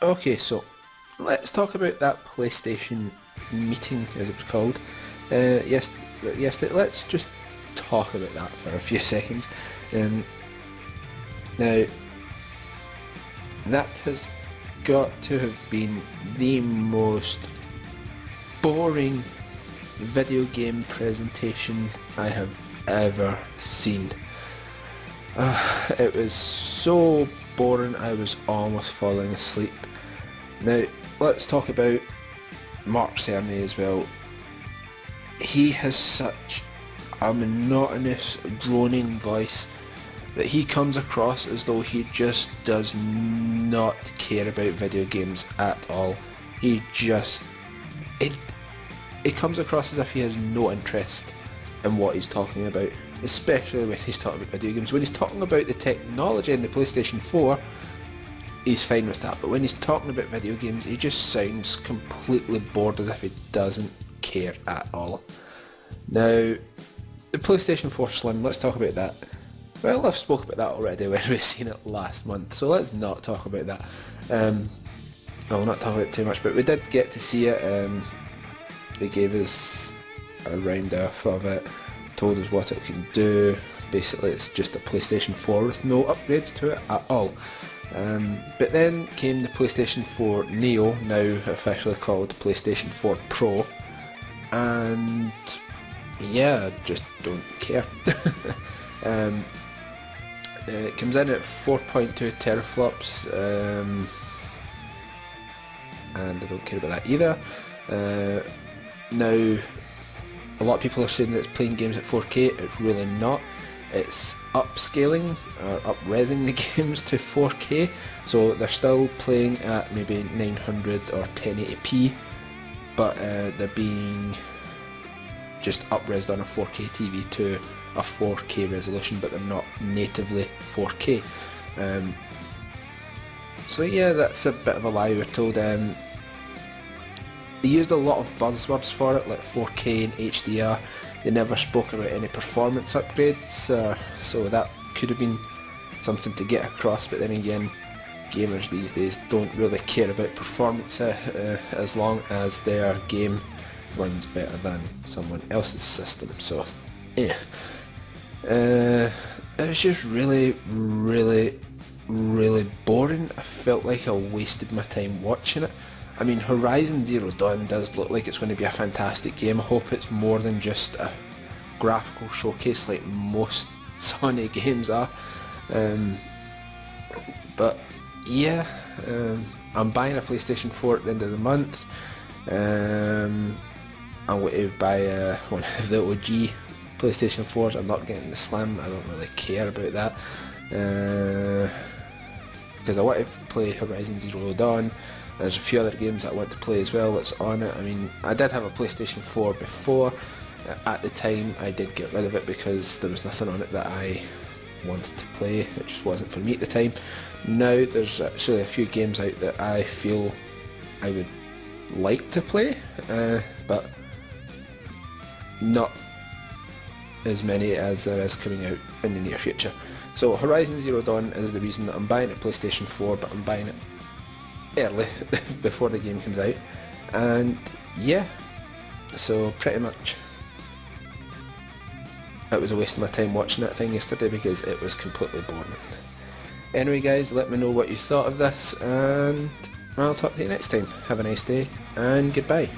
Okay, so let's talk about that PlayStation meeting, as it was called. Yesterday. Let's just talk about that for a few seconds. Now, that has got to have been the most boring video game presentation I have ever seen. It was so boring I was almost falling asleep. Now, let's talk about Mark Cerny as well. He has such a monotonous, droning voice that he comes across as though he just does not care about video games at all. It comes across as if he has no interest in what he's talking about, especially when he's talking about video games. When he's talking about the technology in the PlayStation 4, he's fine with that, but when he's talking about video games, he just sounds completely bored, as if he doesn't care at all. Now, the PlayStation 4 Slim, let's talk about that. Well, I've spoken about that already when we've seen it last month, so let's not talk about that. We'll not talk about it too much, but we did get to see it. They gave us a round off of it, told us what it can do. Basically, it's just a PlayStation 4 with no upgrades to it at all. But then came the PlayStation 4 Neo, now officially called PlayStation 4 Pro, and yeah, I just don't care. It comes in at 4.2 teraflops, and I don't care about that either. Now, a lot of people are saying that it's playing games at 4K. It's really not. It's upscaling or up-resing the games to 4K, so they're still playing at maybe 900 or 1080p, but they're being just up-resed on a 4K TV to a 4K resolution, but they're not natively 4K. So yeah, that's a bit of a lie, we're told. They used a lot of buzzwords for it, like 4K and HDR. They never spoke about any performance upgrades, so that could have been something to get across, but then again, gamers these days don't really care about performance as long as their game runs better than someone else's system, so yeah. It was just really boring. I felt like I wasted my time watching it. I mean, Horizon Zero Dawn does look like it's going to be a fantastic game. I hope it's more than just a graphical showcase like most Sony games are. But yeah, I'm buying a PlayStation 4 at the end of the month. I'm going to buy one of the OG PlayStation 4s. I'm not getting the Slim. I don't really care about that. Because I want to play Horizon Zero Dawn. There's a few other games that I want to play as well that's on it. I mean, I did have a PlayStation 4 before. At the time, I did get rid of it because there was nothing on it that I wanted to play. It just wasn't for me at the time. Now, there's actually a few games out that I feel I would like to play, but not as many as there is coming out in the near future. So Horizon Zero Dawn is the reason that I'm buying a PlayStation 4, but I'm buying it early before the game comes out. And yeah, so pretty much it was a waste of my time watching that thing yesterday because it was completely boring. Anyway guys, let me know what you thought of this, and I'll talk to you next time. Have a nice day and goodbye.